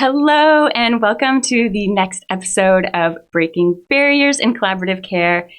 Hello, and welcome to the next episode of Breaking Barriers in Collaborative Care.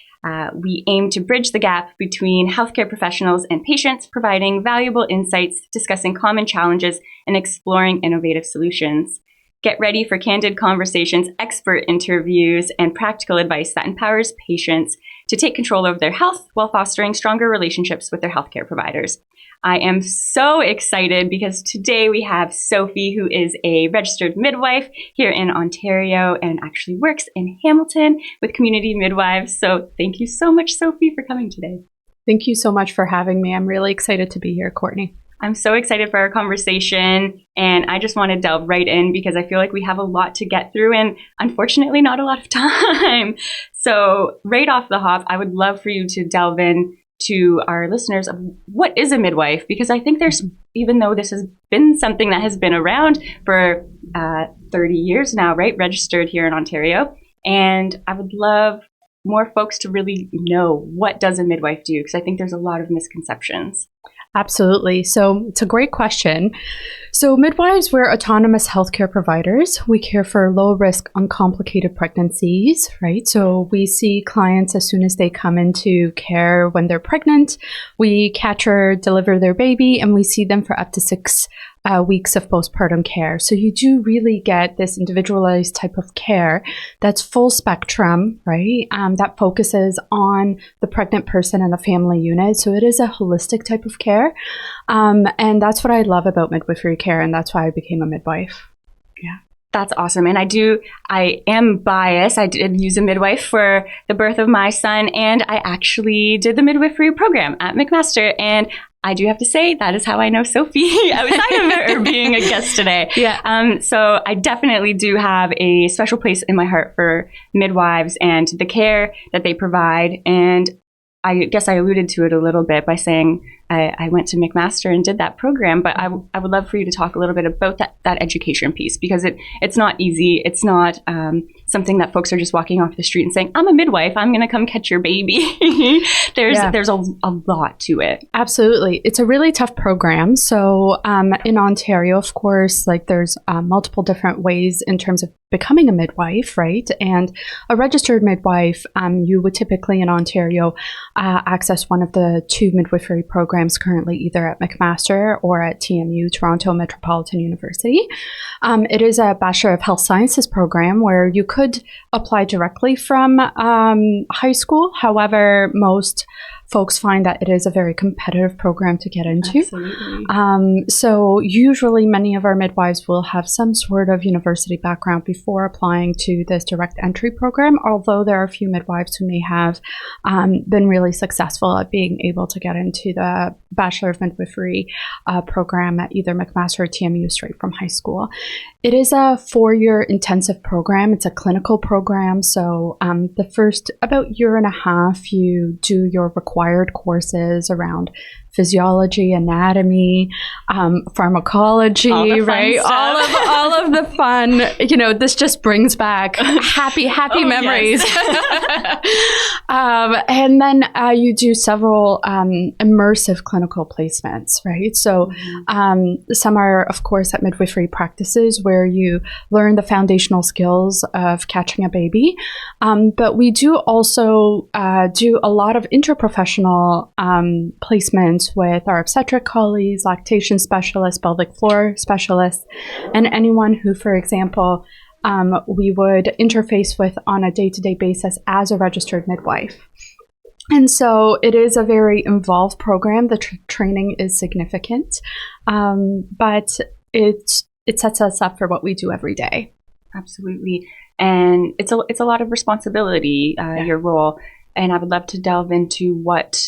We aim to bridge the gap between healthcare professionals and patients, providing valuable insights, discussing common challenges, and exploring innovative solutions. Get ready for candid conversations, expert interviews, and practical advice that empowers patients to take control of their health while fostering stronger relationships with their healthcare providers. I am so excited because today we have Sophie, who is a registered midwife here in Ontario and actually works in Hamilton with community midwives. So thank you so much, Sophie, for coming today. Thank you so much for having me. I'm really excited to be here, Courtney. I'm so excited for our conversation, and I just want to delve right in because I feel like we have a lot to get through and unfortunately not a lot of time. So right off the hop, I would love for you to delve in to our listeners of what is a midwife, because I think there's, even though this has been something that has been around for 30 years now, right, registered here in Ontario, and I would love more folks to really know, what does a midwife do, because I think there's a lot of misconceptions. Absolutely. So it's a great question. So midwives, we're autonomous healthcare providers. We care for low risk, uncomplicated pregnancies, right? So we see clients as soon as they come into care when they're pregnant. We catch or deliver their baby, and we see them for up to 6 weeks of postpartum care. So you do really get this individualized type of care that's full spectrum, right? That focuses on the pregnant person and the family unit. So it is a holistic type of care. And that's what I love about midwifery care. And that's why I became a midwife. Yeah. That's awesome. And I am biased. I did use a midwife for the birth of my son, and I actually did the midwifery program at McMaster. And I do have to say, that is how I know Sophie outside of her being a guest today. Yeah. So I definitely do have a special place in my heart for midwives and the care that they provide. And I guess I alluded to it a little bit by saying I went to McMaster and did that program, but I would love for you to talk a little bit about that education piece, because it's not easy. It's not something that folks are just walking off the street and saying, I'm a midwife, I'm going to come catch your baby. There's a lot to it. Absolutely. It's a really tough program. So in Ontario, of course, like there's multiple different ways in terms of becoming a midwife, right? And a registered midwife, you would typically in Ontario access one of the 2 midwifery programs currently, either at McMaster or at TMU, Toronto Metropolitan University. It is a Bachelor of Health Sciences program where you could apply directly from high school. However, most folks find that it is a very competitive program to get into. Absolutely. So usually many of our midwives will have some sort of university background before applying to this direct entry program, although there are a few midwives who may have been really successful at being able to get into the Bachelor of Midwifery program at either McMaster or TMU straight from high school. It is a 4-year intensive program. It's a clinical program. So the first about year and a half, you do your required courses around physiology, anatomy, pharmacology, right? All of the fun. This just brings back happy memories. Yes. And then you do several immersive clinical placements, right? So some are, of course, at midwifery practices where you learn the foundational skills of catching a baby. But we do also do a lot of interprofessional placements with our obstetric colleagues, lactation specialists, pelvic floor specialists, and anyone who, for example, we would interface with on a day-to-day basis as a registered midwife. And so it is a very involved program. The training is significant, but it sets us up for what we do every day. Absolutely. And it's a lot of responsibility, your role. And I would love to delve into what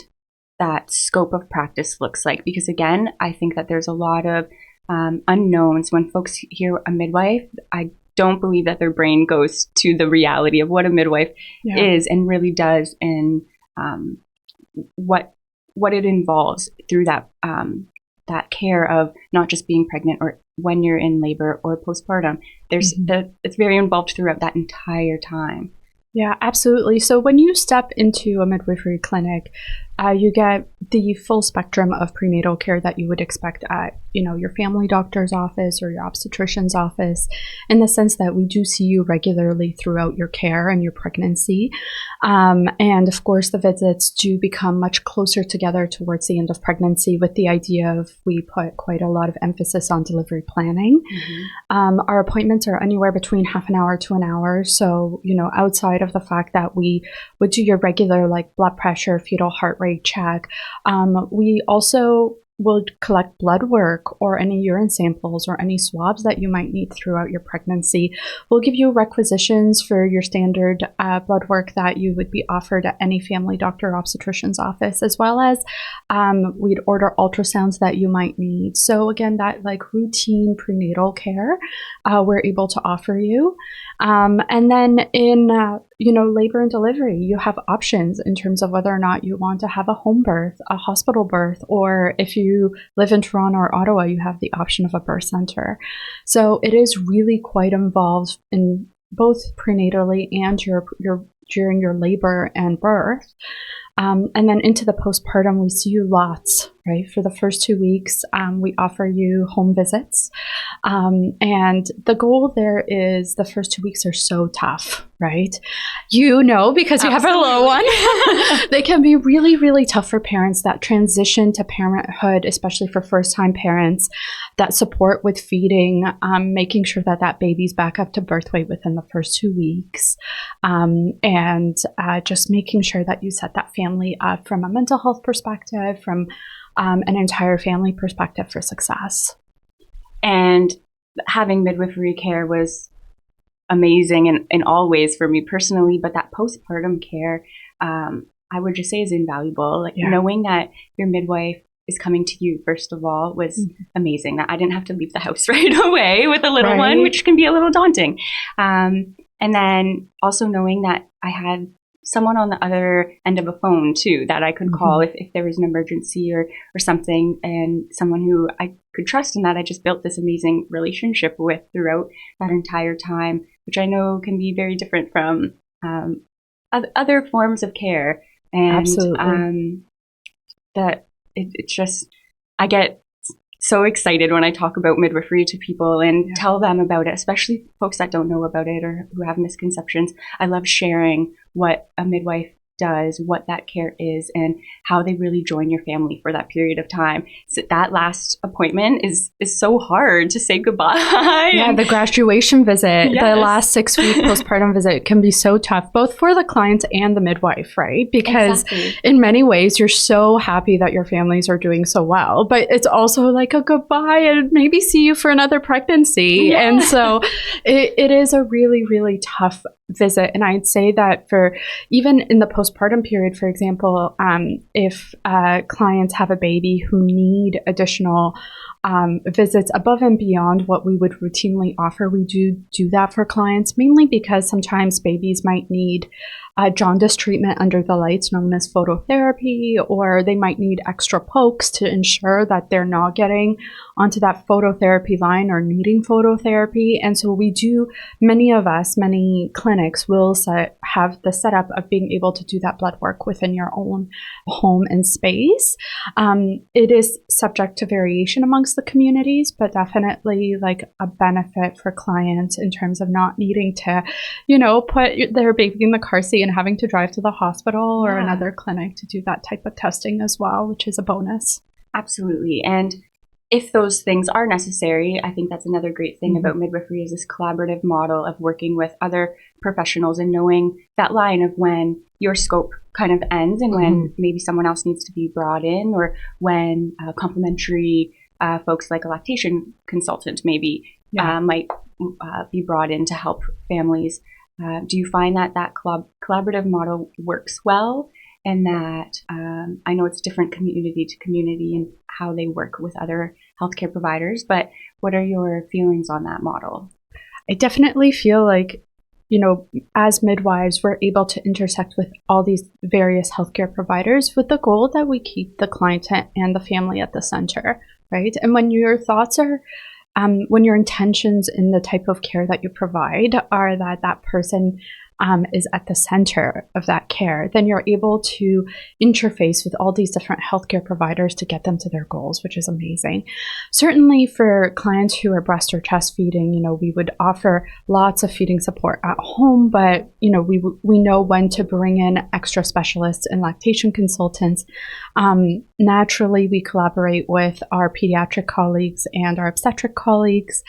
that scope of practice looks like, because again, I think that there's a lot of unknowns when folks hear a midwife. I don't believe that their brain goes to the reality of what a midwife is and really does, and what it involves through that care of not just being pregnant or when you're in labor or postpartum. It's very involved throughout that entire time. Yeah, absolutely. So when you step into a midwifery clinic, You get the full spectrum of prenatal care that you would expect at, your family doctor's office or your obstetrician's office, in the sense that we do see you regularly throughout your care and your pregnancy. And of course, the visits do become much closer together towards the end of pregnancy, with the idea of, we put quite a lot of emphasis on delivery planning. Our appointments are anywhere between half an hour to an hour. So, outside of the fact that we would do your regular blood pressure, fetal heart rate check, we also will collect blood work or any urine samples or any swabs that you might need throughout your pregnancy. We'll give you requisitions for your standard blood work that you would be offered at any family doctor or obstetrician's office, as well as we'd order ultrasounds that you might need. So again, that routine prenatal care we're able to offer you. And then in labor and delivery, you have options in terms of whether or not you want to have a home birth, a hospital birth, or if you live in Toronto or Ottawa, you have the option of a birth center. So it is really quite involved in both prenatally and during your labor and birth. And then into the postpartum, we see you lots, right? For the first 2 weeks, we offer you home visits. And the goal there is, the first 2 weeks are so tough, right? Because you have a little one. They can be really, really tough for parents that transition to parenthood, especially for first-time parents, that support with feeding, making sure that baby's back up to birth weight within the first 2 weeks, and just making sure that you set that family up from a mental health perspective, from an entire family perspective for success. And having midwifery care was amazing in all ways for me personally, but that postpartum care, I would just say, is invaluable. Knowing that your midwife is coming to you, first of all, was amazing. That I didn't have to leave the house right away with a little one, which can be a little daunting. And then also knowing that I had someone on the other end of a phone too, that I could call if there was an emergency or something, and someone who I could trust, and that I just built this amazing relationship with throughout that entire time, which I know can be very different from other forms of care. And absolutely. That it's just, I get so excited when I talk about midwifery to people and tell them about it, especially folks that don't know about it or who have misconceptions. I love sharing what a midwife does, what that care is, and how they really join your family for that period of time. So that last appointment is so hard to say goodbye. Yeah, the graduation visit, the last 6-week postpartum visit can be so tough, both for the client and the midwife, right? Because in many ways, you're so happy that your families are doing so well, but it's also like a goodbye and maybe see you for another pregnancy. Yeah. And so it is a really, really tough visit. And I'd say that for even in the postpartum period, for example, if clients have a baby who need additional visits above and beyond what we would routinely offer, we do that for clients, mainly because sometimes babies might need jaundice treatment under the lights, known as phototherapy, or they might need extra pokes to ensure that they're not getting onto that phototherapy line or needing phototherapy. And so many clinics will have the setup of being able to do that blood work within your own home and space. It is subject to variation amongst the communities, but definitely a benefit for clients in terms of not needing to, put their baby in the car seat and having to drive to the hospital or another clinic to do that type of testing as well, which is a bonus. Absolutely. And if those things are necessary, I think that's another great thing about midwifery, is this collaborative model of working with other professionals and knowing that line of when your scope kind of ends and when maybe someone else needs to be brought in, or when complementary folks like a lactation consultant maybe might be brought in to help families. Do you find that collaborative model works well, and that I know it's different community to community and how they work with other healthcare providers, but what are your feelings on that model? I definitely feel like, as midwives, we're able to intersect with all these various healthcare providers with the goal that we keep the client and the family at the center, right? And when your thoughts are when your intentions in the type of care that you provide are that person is at the center of that care, then you're able to interface with all these different healthcare providers to get them to their goals, which is amazing. Certainly for clients who are breast or chest feeding, we would offer lots of feeding support at home, but, we know when to bring in extra specialists and lactation consultants. Naturally, we collaborate with our pediatric colleagues and our obstetric colleagues.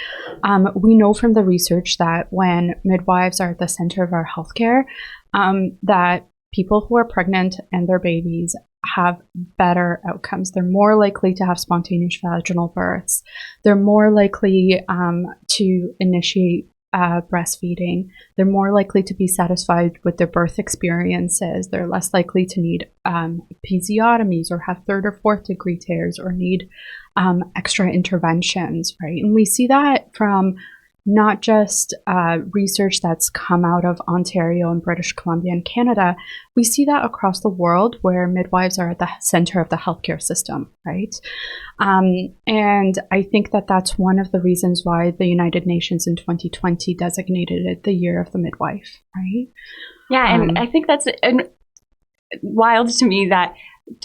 We know from the research that when midwives are at the center of our healthcare, that people who are pregnant and their babies have better outcomes. They're more likely to have spontaneous vaginal births. They're more likely to initiate breastfeeding. They're more likely to be satisfied with their birth experiences. They're less likely to need episiotomies or have third or fourth degree tears or need extra interventions, right? And we see that from not just research that's come out of Ontario and British Columbia and Canada. We see that across the world where midwives are at the center of the healthcare system, right? And I think that that's one of the reasons why the United Nations in 2020 designated it the Year of the Midwife, right? Yeah, and I think that's wild to me that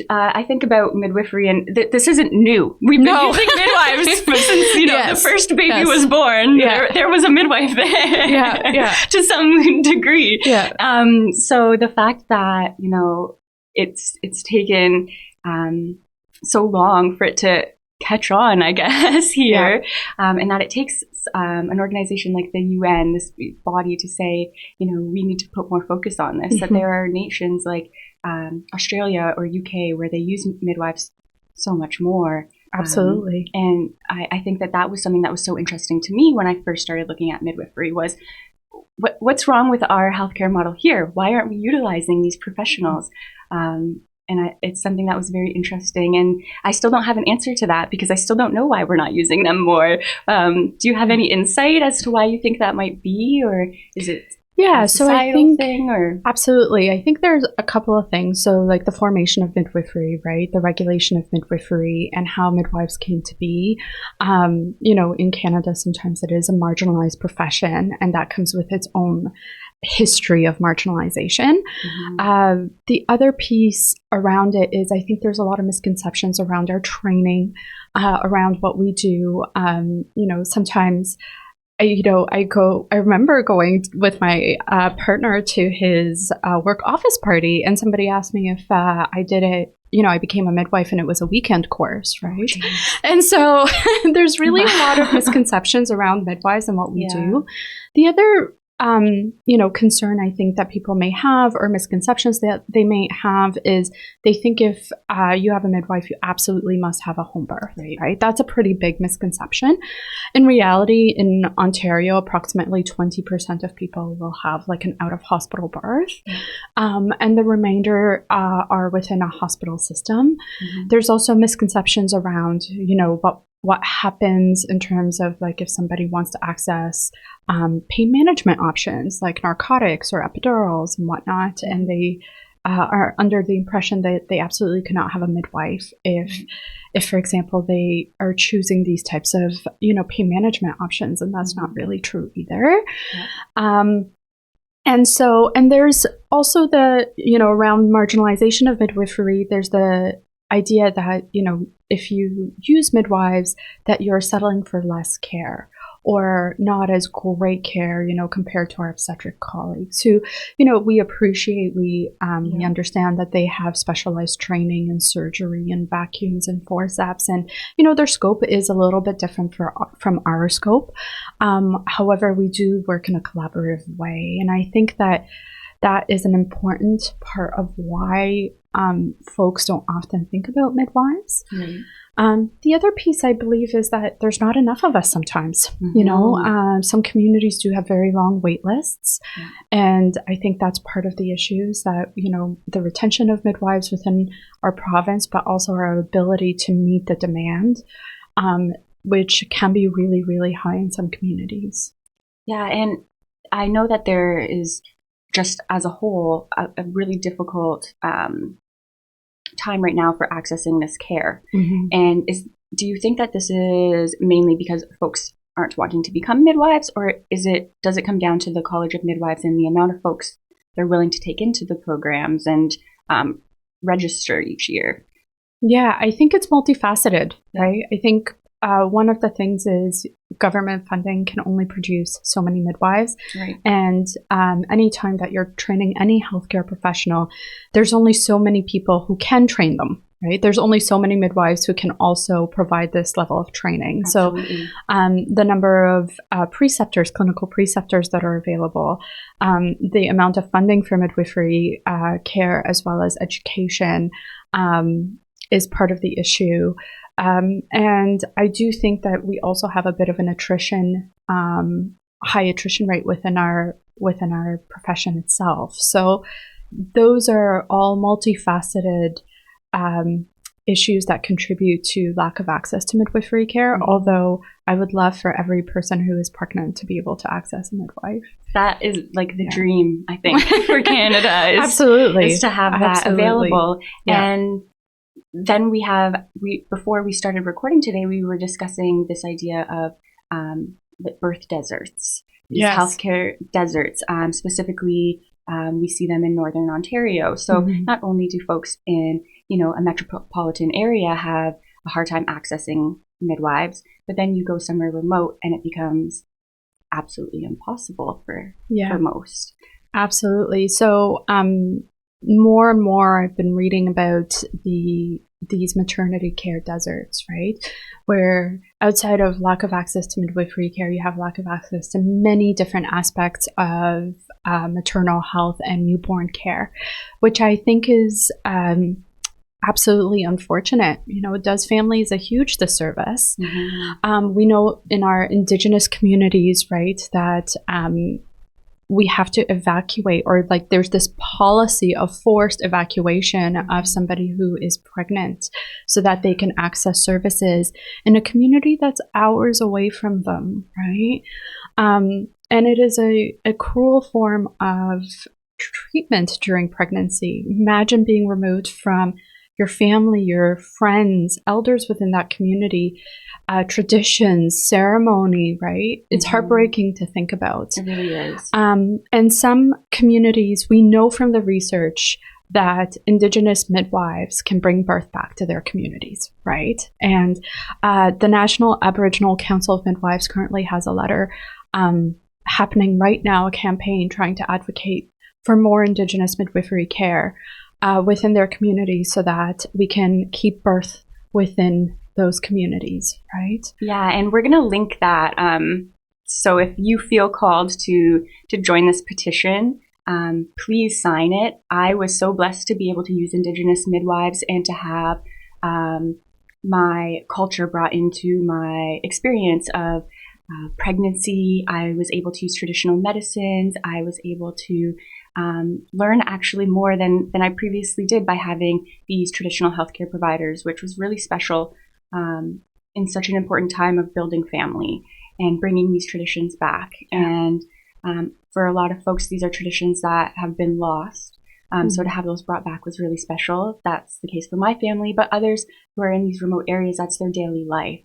I think about midwifery, and this isn't new. We've been using midwives since the first baby was born. Yeah. There was a midwife there, to some degree. Yeah. So the fact that it's taken so long for it to catch on, I guess, here, and that it takes an organization like the UN, this body, to say, we need to put more focus on this. That there are nations like Australia or UK where they use midwives so much more. Absolutely. And I think that was something that was so interesting to me when I first started looking at midwifery was what's wrong with our healthcare model here? Why aren't we utilizing these professionals? It's something that was very interesting. And I still don't have an answer to that because I still don't know why we're not using them more. Do you have any insight as to why you think that might be? Or is it a societal thing? Or? Absolutely. I think there's a couple of things. So like the formation of midwifery, right? The regulation of midwifery and how midwives came to be. In Canada, sometimes it is a marginalized profession, and that comes with its own history of marginalization. The other piece around it is I think there's a lot of misconceptions around our training, around what we do. Sometimes I remember going with my partner to his work office party, and somebody asked me if I did it. I became a midwife and it was a weekend course, right? And so there's really a lot of misconceptions around midwives and what we do. The other concern I think that people may have, or misconceptions that they may have, is they think if you have a midwife, you absolutely must have a home birth, right? That's a pretty big misconception. In reality, in Ontario, approximately 20% of people will have like an out-of-hospital birth, and the remainder are within a hospital system. There's also misconceptions around, what happens in terms of like if somebody wants to access pain management options like narcotics or epidurals and whatnot, and they are under the impression that they absolutely cannot have a midwife if for example, they are choosing these types of, pain management options, and that's not really true either. And there's also the, around marginalization of midwifery, there's the idea that, if you use midwives, that you're settling for less care or not as great care, compared to our obstetric colleagues who, we appreciate, we understand that they have specialized training in surgery and vacuums and forceps, and, their scope is a little bit different from our scope. However, we do work in a collaborative way. And I think that is an important part of why folks don't often think about midwives. The other piece, I believe, is that there's not enough of us sometimes. Some communities do have very long wait lists. And I think that's part of the issues that, the retention of midwives within our province, but also our ability to meet the demand, which can be really, really high in some communities. Yeah, and I know that there is, just as a whole, a really difficult time right now for accessing this care. And do you think that this is mainly because folks aren't wanting to become midwives, or does it come down to the College of Midwives and the amount of folks they're willing to take into the programs and register each year? Yeah, I think it's multifaceted, right? I think one of the things is government funding can only produce so many midwives. Right. And anytime that you're training any healthcare professional, there's only so many people who can train them, right? There's only so many midwives who can also provide this level of training. Absolutely. So the number of preceptors, clinical preceptors that are available, the amount of funding for midwifery care as well as education is part of the issue. And I do think that we also have a bit of an high attrition rate within our profession itself. So those are all multifaceted issues that contribute to lack of access to midwifery care, although I would love for every person who is pregnant to be able to access a midwife. That is like the dream, I think, for Canada is, Absolutely. is to have that available. Yeah. And then before we started recording today, we were discussing this idea of the birth deserts, these healthcare deserts. Specifically, we see them in Northern Ontario. So not only do folks in a metropolitan area have a hard time accessing midwives, but then you go somewhere remote and it becomes absolutely impossible for most. Absolutely. So more and more I've been reading about these maternity care deserts, right? Where outside of lack of access to midwifery care, you have lack of access to many different aspects of maternal health and newborn care, which I think is absolutely unfortunate. It does families a huge disservice. We know in our Indigenous communities, right, that we have to evacuate, or like there's this policy of forced evacuation of somebody who is pregnant so that they can access services in a community that's hours away from them, right? And it is a cruel form of treatment during pregnancy. Imagine being removed from your family, your friends, elders within that community, traditions, ceremony, right? It's heartbreaking to think about. It really is. And some communities, we know from the research that Indigenous midwives can bring birth back to their communities, right? And the National Aboriginal Council of Midwives currently has a letter happening right now, a campaign trying to advocate for more Indigenous midwifery care within their community so that we can keep birth within those communities, right? Yeah, and we're going to link that. So if you feel called to join this petition, please sign it. I was so blessed to be able to use Indigenous midwives and to have my culture brought into my experience of pregnancy. I was able to use traditional medicines. I was able to learn actually more than I previously did by having these traditional healthcare providers, which was really special in such an important time of building family and bringing these traditions back. And for a lot of folks, these are traditions that have been lost. So to have those brought back was really special. That's the case for my family, but others who are in these remote areas, that's their daily life.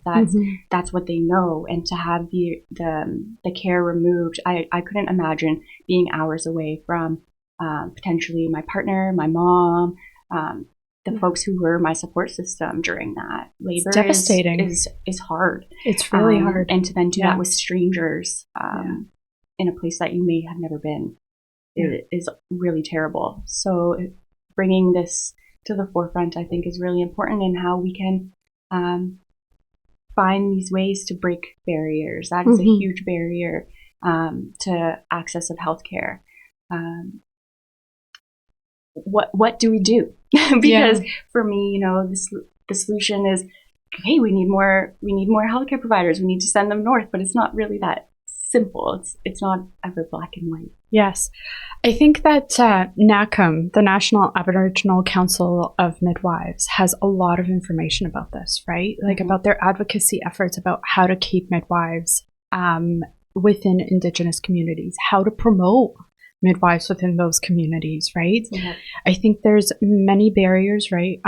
That's what they know. And to have the care removed, I couldn't imagine being hours away from potentially my partner, my mom, the folks who were my support system during that. Labor it's devastating. Is hard. It's really hard. And to then do that with strangers in a place that you may have never been. It is really terrible. So bringing this to the forefront, I think, is really important in how we can find these ways to break barriers. That is a huge barrier to access of healthcare. What do we do? Because for me, the solution is, hey, we need more healthcare providers. We need to send them north, but it's not really that simple. It's not ever black and white. Yes. I think that NACM, the National Aboriginal Council of Midwives, has a lot of information about this, right? Like about their advocacy efforts about how to keep midwives within Indigenous communities, how to promote midwives within those communities, right? I think there's many barriers, right?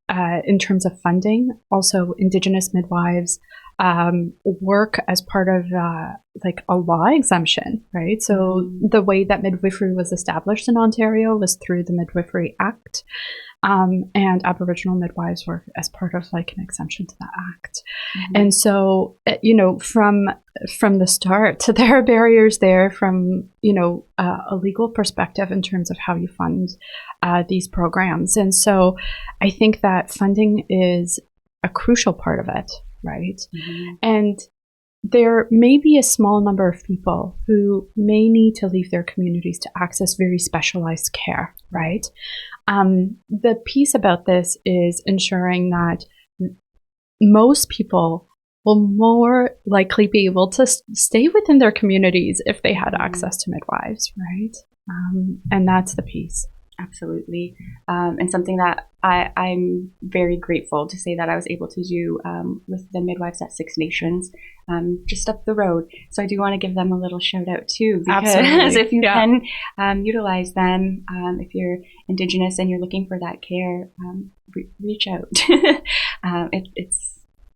in terms of funding, also Indigenous midwives work as part of like a law exemption, right? So the way that midwifery was established in Ontario was through the Midwifery Act, and Aboriginal midwives work as part of like an exemption to that act. And so, from the start, there are barriers there from, a legal perspective in terms of how you fund these programs. And so I think that funding is a crucial part of it, right? And there may be a small number of people who may need to leave their communities to access very specialized care, right? The piece about this is ensuring that most people will more likely be able to stay within their communities if they had access to midwives, right? And that's the piece. Absolutely. And something that I'm very grateful to say that I was able to do with the midwives at Six Nations, just up the road. So I do want to give them a little shout out too, because if you can utilize them, if you're Indigenous and you're looking for that care, reach out.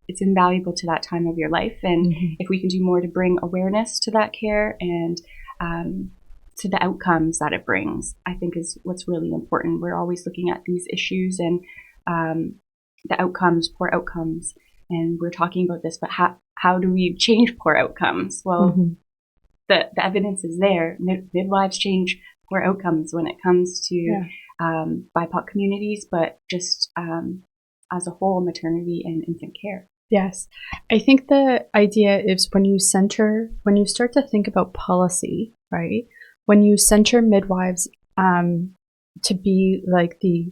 It's invaluable to that time of your life. And if we can do more to bring awareness to that care and to the outcomes that it brings, I think is what's really important. We're always looking at these issues and the outcomes, poor outcomes, and we're talking about this, but how do we change poor outcomes? Well, the evidence is there. Midwives change poor outcomes when it comes to BIPOC communities, but just as a whole, maternity and infant care. Yes. I think the idea is when you start to think about policy, right? When you center midwives to be like the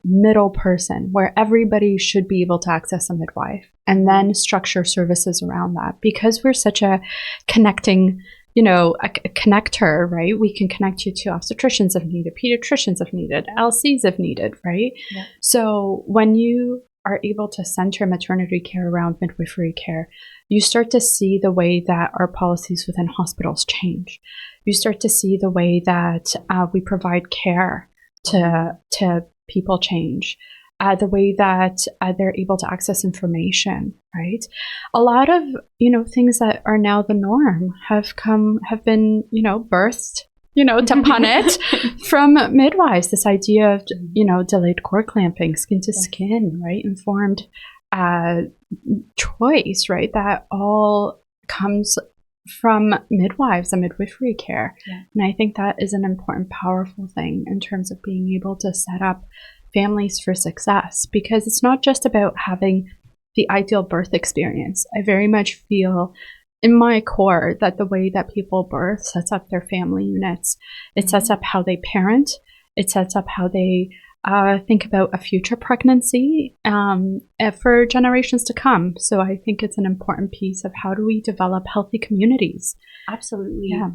middle person where everybody should be able to access a midwife, and then structure services around that, because we're such a connecting, a connector, right? We can connect you to obstetricians if needed, pediatricians if needed, LCs if needed, right? Yeah. So when you are able to center maternity care around midwifery care, you start to see the way that our policies within hospitals change. You start to see the way that we provide care to people change. The way that they're able to access information, right? A lot of, things that are now the norm have been, birthed, upon it from midwives. This idea of, delayed cord clamping, skin to skin, right? Informed choice, right? That all comes from midwives and midwifery care. Yeah. And I think that is an important, powerful thing in terms of being able to set up families for success, because it's not just about having the ideal birth experience. I very much feel in my core that the way that people birth sets up their family units. It sets up how they parent. It sets up how they think about a future pregnancy for generations to come. So I think it's an important piece of how do we develop healthy communities. Absolutely. Yeah.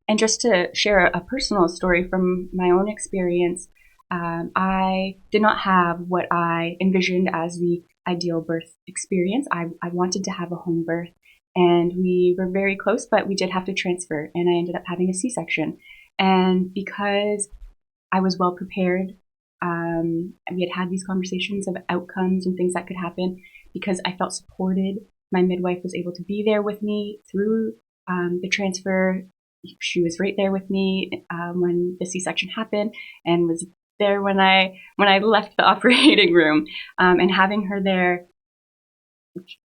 And just to share a personal story from my own experience, I did not have what I envisioned as the ideal birth experience. I wanted to have a home birth, and we were very close, but we did have to transfer, and I ended up having a C-section. And because I was well prepared, we had these conversations of outcomes and things that could happen, because I felt supported. My midwife was able to be there with me through the transfer. She was right there with me when the C-section happened, and was there when I left the operating room. And having her there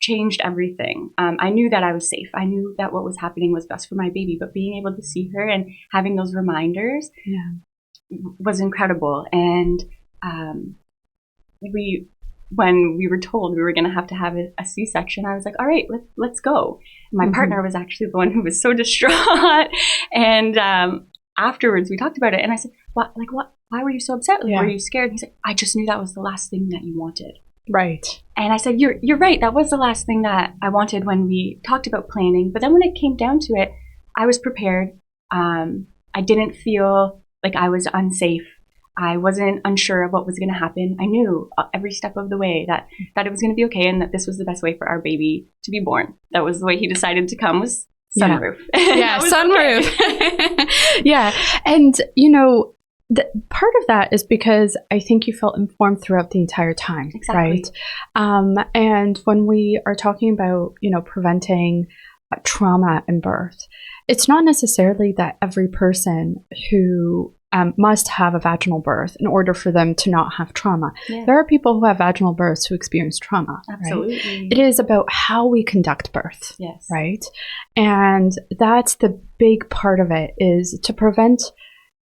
changed everything. I knew that I was safe. I knew that what was happening was best for my baby, but being able to see her and having those reminders was incredible. And when we were told we were going to have a C-section, I was like, all right, let's go. And my partner was actually the one who was so distraught. And afterwards we talked about it, and I said, why were you so upset? Were you scared? And he said, I just knew that was the last thing that you wanted. Right. And I said, you're right. That was the last thing that I wanted when we talked about planning. But then when it came down to it, I was prepared. I didn't feel like I was unsafe. I wasn't unsure of what was going to happen. I knew every step of the way that it was going to be okay, and that this was the best way for our baby to be born. That was the way he decided to come, was sunroof. Yeah, sunroof. Yeah. And, Part of that is because I think you felt informed throughout the entire time, Exactly. right? And when we are talking about, preventing trauma in birth, it's not necessarily that every person who must have a vaginal birth in order for them to not have trauma. Yeah. There are people who have vaginal births who experience trauma. Absolutely. Right? It is about how we conduct birth. Yes. Right? And that's the big part of it, is to prevent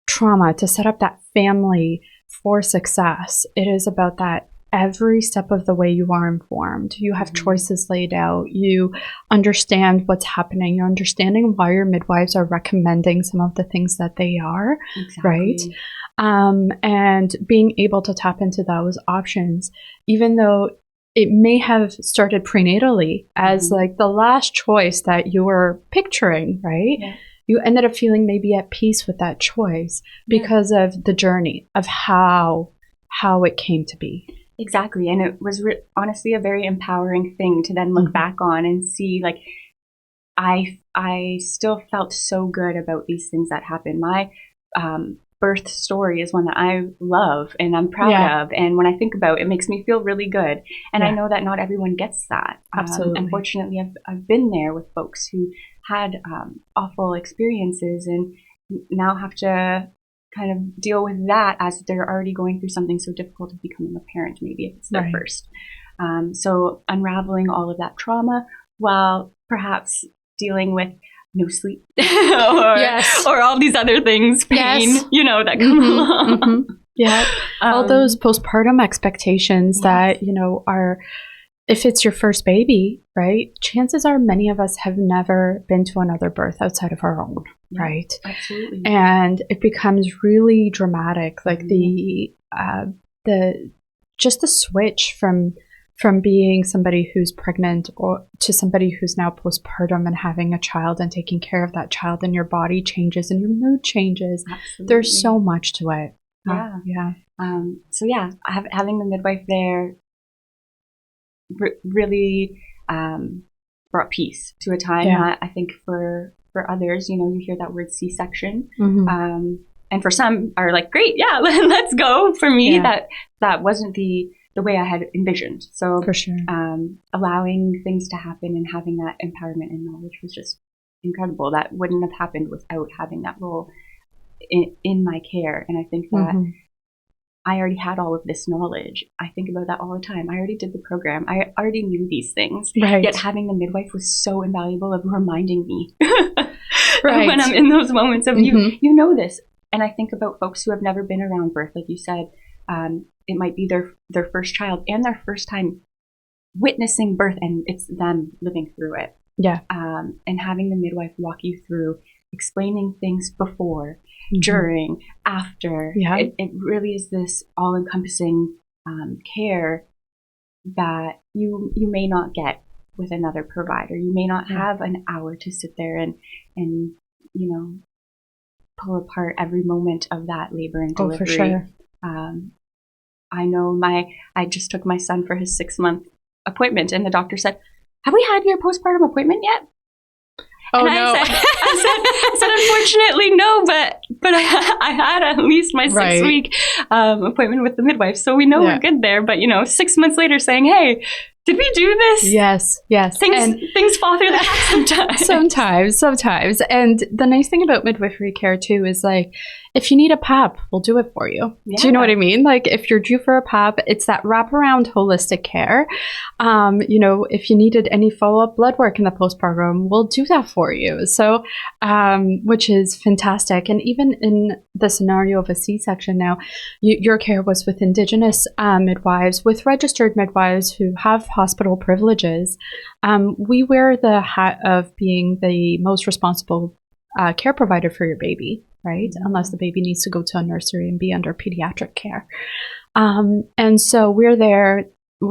trauma, to set up that family for success. It is about that every step of the way you are informed. You have choices laid out. You understand what's happening. You're understanding why your midwives are recommending some of the things that they are, right? And being able to tap into those options, even though it may have started prenatally as like the last choice that you were picturing, right? Yeah. You ended up feeling maybe at peace with that choice because of the journey of how it came to be. Exactly. And it was honestly a very empowering thing to then look back on and see, like, I still felt so good about these things that happened. My birth story is one that I love and I'm proud of. And when I think about it, it makes me feel really good. And I know that not everyone gets that. Absolutely. Unfortunately, I've been there with folks who had awful experiences and now have to kind of deal with that as they're already going through something so difficult of becoming a parent, maybe if it's their first. So unraveling all of that trauma while perhaps dealing with no sleep or all these other things, pain, that come along. Yeah. All those postpartum expectations that, are, if it's your first baby, right? Chances are many of us have never been to another birth outside of our own, right? Absolutely. And it becomes really dramatic, like the switch from being somebody who's pregnant or to somebody who's now postpartum and having a child and taking care of that child, and your body changes and your mood changes. Absolutely. There's so much to it. Having the midwife there really brought peace to a time that I think for others, you hear that word C-section. And for some are like, great, let's go. For me, that wasn't the way I had envisioned. So for sure, allowing things to happen and having that empowerment and knowledge was just incredible. That wouldn't have happened without having that role in my care. And I think that I already had all of this knowledge. I think about that all the time. I already did the program. I already knew these things. Right. Yet having the midwife was so invaluable of reminding me when I'm in those moments of you know this. And I think about folks who have never been around birth, like you said. It might be their first child and their first time witnessing birth, and it's them living through it. Yeah. And having the midwife walk you through, explaining things before, during, after. Yeah. It really is this all-encompassing care that you may not get with another provider. You may not have an hour to sit there and pull apart every moment of that labor and delivery. Oh, for sure. I know I just took my son for his 6-month appointment, and the doctor said, "Have we had your postpartum appointment yet?" Oh, and no. I said, unfortunately, no, but I had at least my 6-week appointment with the midwife, so we know we're good there. But 6 months later, saying, "Hey, did we do this?" Yes. Things fall through the cracks sometimes. Sometimes. And the nice thing about midwifery care too is, like, if you need a PAP, we'll do it for you. Yeah. Do you know what I mean? Like, if you're due for a PAP, it's that wraparound holistic care. If you needed any follow-up blood work in the postpartum, we'll do that for you. So, which is fantastic. And even in the scenario of a C-section now, your care was with Indigenous midwives, with registered midwives who have hospital privileges. We wear the hat of being the most responsible care provider for your baby, right? Unless the baby needs to go to a nursery and be under pediatric care. And so we're there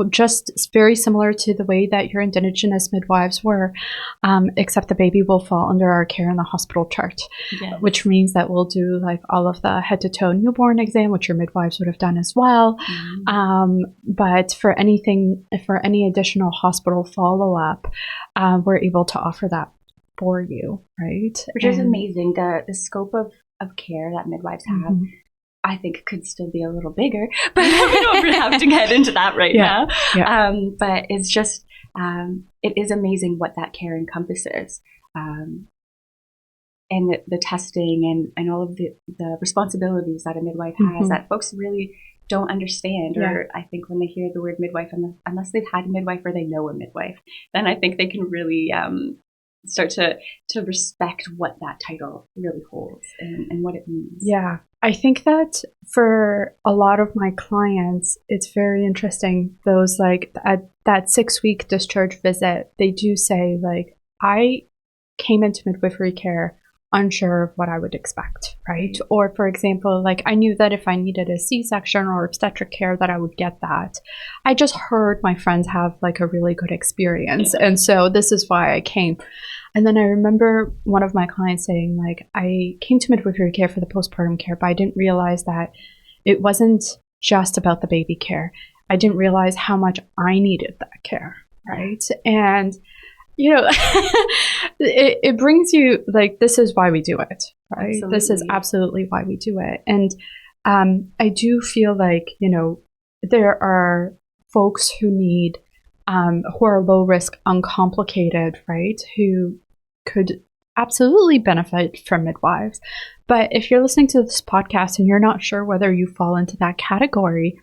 just very similar to the way that your Indigenous midwives were, except the baby will fall under our care in the hospital chart, which means that we'll do like all of the head-to-toe newborn exam, which your midwives would have done as well. But for any additional hospital follow-up, we're able to offer that for you, right? Which is amazing. The scope of care that midwives have I think could still be a little bigger, but we don't really have to get into that right now. Yeah. But it's just, it is amazing what that care encompasses. And the testing and all of the responsibilities that a midwife has that folks really don't understand. Or I think when they hear the word midwife, unless they've had a midwife or they know a midwife, then I think they can really start to respect what that title really holds and what it means. Yeah. I think that for a lot of my clients, it's very interesting. Those like at that 6-week discharge visit, they do say like, I came into midwifery care unsure of what I would expect, right? Or for example, like I knew that if I needed a C-section or obstetric care that I would get that. I just heard my friends have like a really good experience. And so this is why I came. And then I remember one of my clients saying like, I came to midwifery care for the postpartum care, but I didn't realize that it wasn't just about the baby care. I didn't realize how much I needed that care, right? And you know, it brings you like, this is why we do it, right? Absolutely. This is absolutely why we do it. And I do feel like, you know, there are folks who need, who are low risk, uncomplicated, right? Who could absolutely benefit from midwives. But if you're listening to this podcast and you're not sure whether you fall into that category,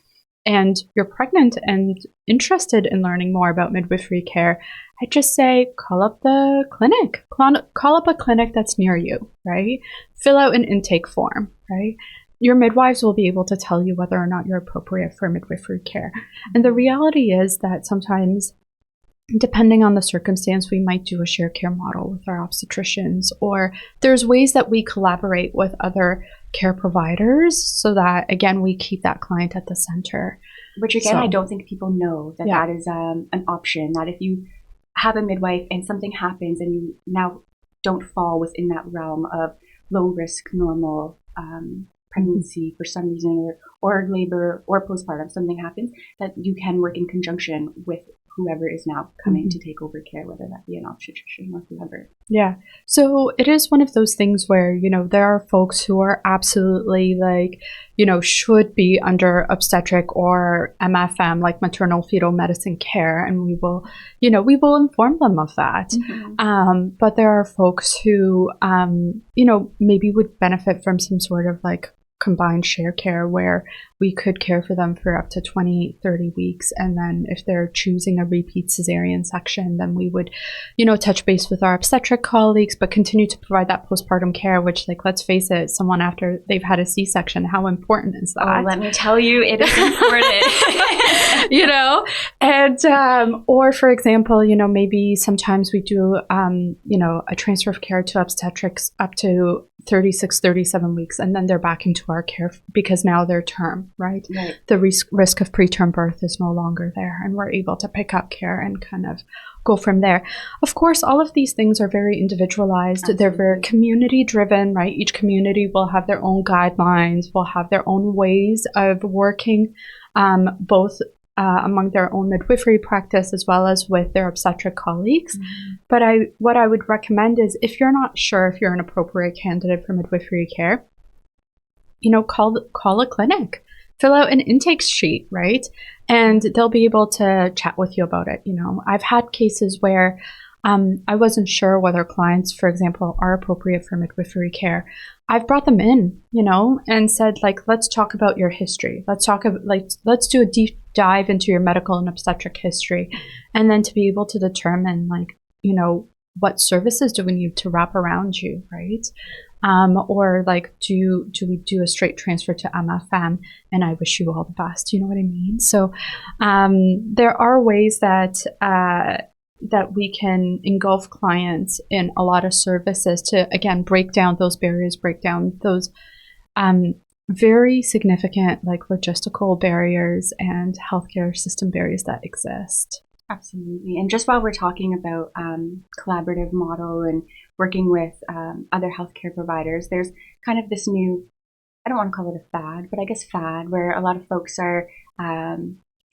and you're pregnant and interested in learning more about midwifery care, I just say call up the clinic. Call up a clinic that's near you, right? Fill out an intake form, right? Your midwives will be able to tell you whether or not you're appropriate for midwifery care. And the reality is that sometimes, depending on the circumstance, we might do a shared care model with our obstetricians, or there's ways that we collaborate with other care providers so that, again, we keep that client at the center. Which, again, I don't think people know that that is an option, that if you have a midwife and something happens and you now don't fall within that realm of low risk, normal pregnancy for some reason, or labor or postpartum, something happens, that you can work in conjunction with whoever is now coming to take over care, whether that be an obstetrician or whoever. Yeah. So it is one of those things where, you know, there are folks who are absolutely like, you know, should be under obstetric or MFM, like maternal fetal medicine care. And we will, you know, we will inform them of that. But there are folks who, you know, maybe would benefit from some sort of like combined share care where we could care for them for up to 20, 30 weeks. And then if they're choosing a repeat cesarean section, then we would, you know, touch base with our obstetric colleagues, but continue to provide that postpartum care, which, like, let's face it, someone after they've had a C-section, how important is that? Oh, let me tell you, it is important. You know, and, or for example, you know, maybe sometimes we do, you know, a transfer of care to obstetrics up to 36, 37 weeks, and then they're back into our care because now they're term, right? The risk of preterm birth is no longer there, and we're able to pick up care and kind of go from there. Of course, all of these things are very individualized. Absolutely. They're very community driven, right? Each community will have their own guidelines, will have their own ways of working, both among their own midwifery practice as well as with their obstetric colleagues. But what I would recommend is, if you're not sure if you're an appropriate candidate for midwifery care, you know, call a clinic, fill out an intake sheet, right? And they'll be able to chat with you about it. You know, I've had cases where I wasn't sure whether clients, for example, are appropriate for midwifery care. I've brought them in, you know, and said, like, let's talk about your history. Let's do a deep dive into your medical and obstetric history. And then to be able to determine, like, you know, what services do we need to wrap around you, right? Or like, do we do a straight transfer to MFM? And I wish you all the best. You know what I mean? So there are ways that we can engulf clients in a lot of services to, again, break down those barriers, break down those very significant, like, logistical barriers and healthcare system barriers that exist. Absolutely. And just while we're talking about collaborative model and working with other healthcare providers, there's kind of this new, I don't want to call it a fad, but I guess fad, where a lot of folks are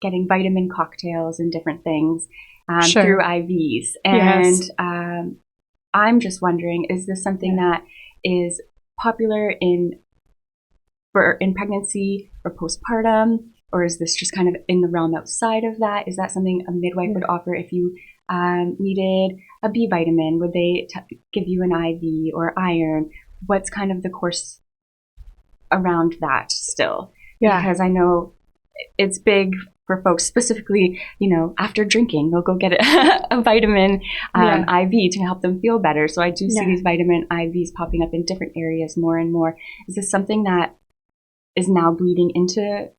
getting vitamin cocktails and different things through IVs. And yes. I'm just wondering, is this something that is popular in for in pregnancy or postpartum, or is this just kind of in the realm outside of that? Is that something a midwife would offer if you needed a B vitamin? Would they give you an IV or iron? What's kind of the course around that still? Yeah. Because I know it's big for folks, specifically, after drinking, they'll go get a vitamin IV to help them feel better. So I do see these vitamin IVs popping up in different areas more and more. Is this something that is now bleeding into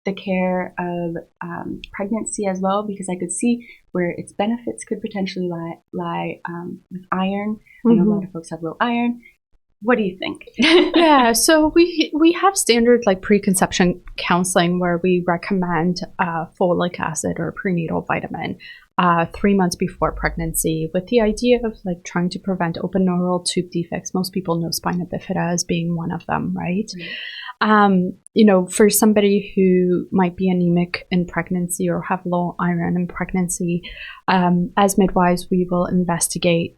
the care of pregnancy as well? Because I could see where its benefits could potentially lie with iron. I know a lot of folks have low iron. What do you think? Yeah, so we have standard like preconception counseling where we recommend folic acid or prenatal vitamin 3 months before pregnancy, with the idea of like trying to prevent open neural tube defects. Most people know spina bifida as being one of them, right? For somebody who might be anemic in pregnancy or have low iron in pregnancy, as midwives, we will investigate,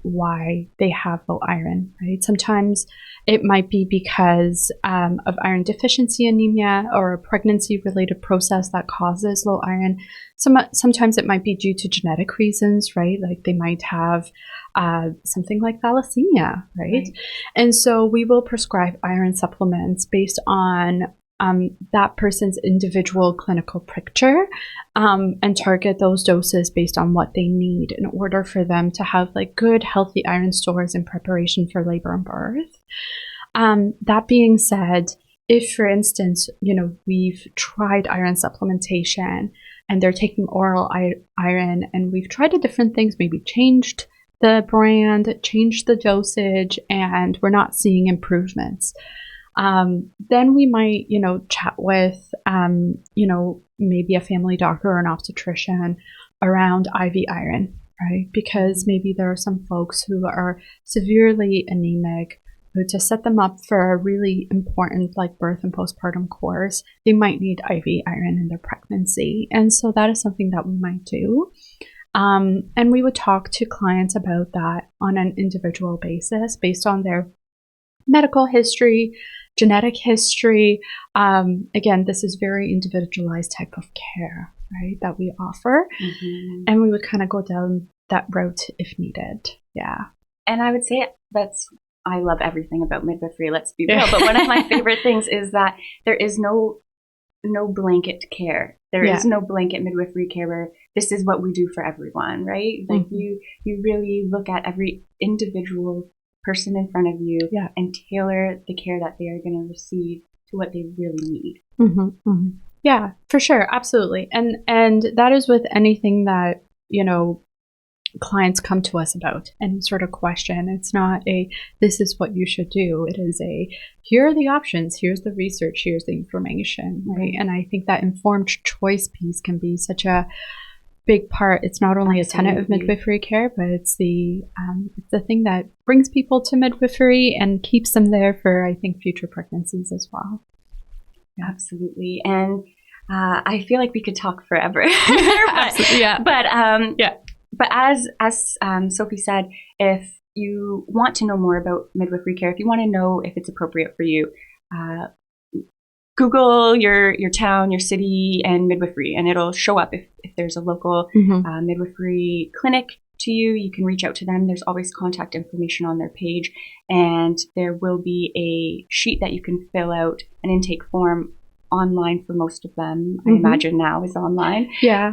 why they have low iron, right? Sometimes it might be because of iron deficiency anemia or a pregnancy-related process that causes low iron. Sometimes it might be due to genetic reasons, right? Like they might have something like thalassemia, right? And so we will prescribe iron supplements based on that person's individual clinical picture and target those doses based on what they need in order for them to have like good, healthy iron stores in preparation for labor and birth. That being said, if, for instance, we've tried iron supplementation and they're taking oral iron and we've tried different things, maybe changed the brand, changed the dosage, and we're not seeing improvements, then we might, chat with, maybe a family doctor or an obstetrician around IV iron, right? Because maybe there are some folks who are severely anemic, who to set them up for a really important like birth and postpartum course, they might need IV iron in their pregnancy. And so that is something that we might do. And we would talk to clients about that on an individual basis based on their medical history, genetic history. Again, this is very individualized type of care, right, that we offer. And we would kind of go down that route if needed. Yeah. And I would say I love everything about midwifery, let's be real. But one of my favorite things is that there is no blanket care. There is no blanket midwifery care where this is what we do for everyone, right? Like you really look at every individual person in front of you and tailor the care that they are going to receive to what they really need. Yeah, for sure. Absolutely. And that is with anything that, clients come to us about, any sort of question. It's not this is what you should do. It is here are the options, here's the research, here's the information, right? And I think that informed choice piece can be such a big part. It's not only a tenet of midwifery care, but it's the thing that brings people to midwifery and keeps them there for, I think, future pregnancies as well. Yeah. Absolutely. And I feel like we could talk forever. Absolutely, yeah. But as Sophie said, if you want to know more about midwifery care, if you want to know if it's appropriate for you, Google your town, your city, and midwifery, and it'll show up if there's a local midwifery clinic to you. You can reach out to them. There's always contact information on their page, and there will be a sheet that you can fill out, an intake form online for most of them. I imagine now is online. Yeah.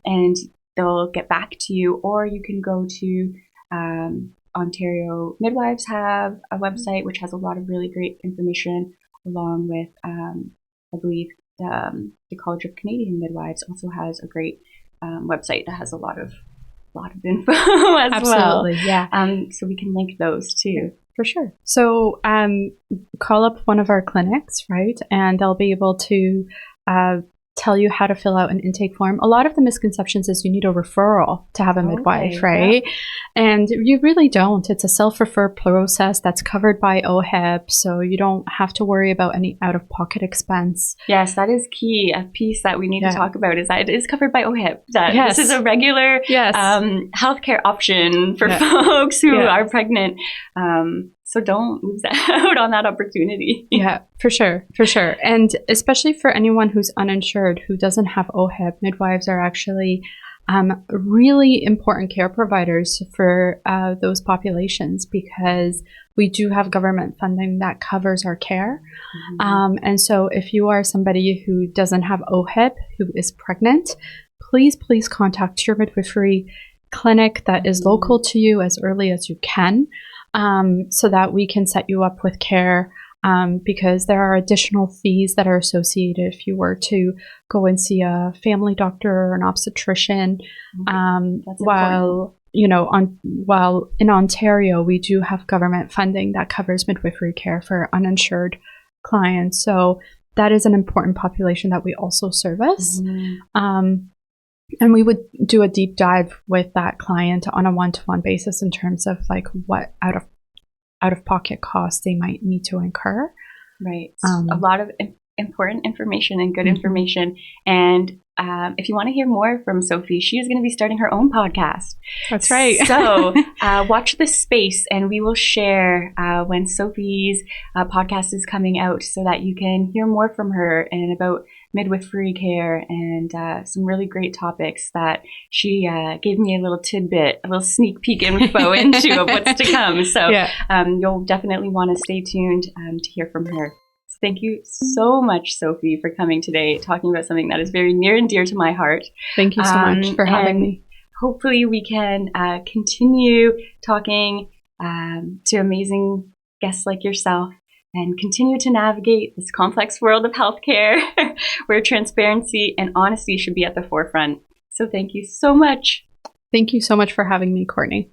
And they'll get back to you, or you can go to Ontario Midwives have a website which has a lot of really great information, along with I believe the College of Canadian Midwives also has a great website that has a lot of info as Absolutely, well. Yeah. So we can link those too. For sure. So call up one of our clinics, right? And they'll be able to tell you how to fill out an intake form. A lot of the misconceptions is you need a referral to have a midwife, right? Yeah. And you really don't. It's a self-refer process that's covered by OHIP, so you don't have to worry about any out-of-pocket expense. Yes, that is key. A piece that we need to talk about is that it is covered by OHIP. This is a regular healthcare option for folks who are pregnant. So don't lose out on that opportunity. Yeah, for sure. And especially for anyone who's uninsured, who doesn't have OHIP, midwives are actually really important care providers for those populations, because we do have government funding that covers our care. And so if you are somebody who doesn't have OHIP, who is pregnant, please contact your midwifery clinic that is local to you as early as you can, so that we can set you up with care, because there are additional fees that are associated if you were to go and see a family doctor or an obstetrician. While in Ontario, we do have government funding that covers midwifery care for uninsured clients. So that is an important population that we also service. And we would do a deep dive with that client on a one-to-one basis in terms of like what out-of-pocket costs they might need to incur. Right. A lot of important information and good information. And if you want to hear more from Sophie, she is going to be starting her own podcast. That's right. So watch this space, and we will share when Sophie's podcast is coming out, so that you can hear more from her and about midwifery care and some really great topics that she gave me a little tidbit, a little sneak peek info into of what's to come. So you'll definitely want to stay tuned to hear from her. So thank you so much, Sophie, for coming today, talking about something that is very near and dear to my heart. Thank you so much for having me. Hopefully we can continue talking to amazing guests like yourself, and continue to navigate this complex world of healthcare where transparency and honesty should be at the forefront. So thank you so much. Thank you so much for having me, Courtney.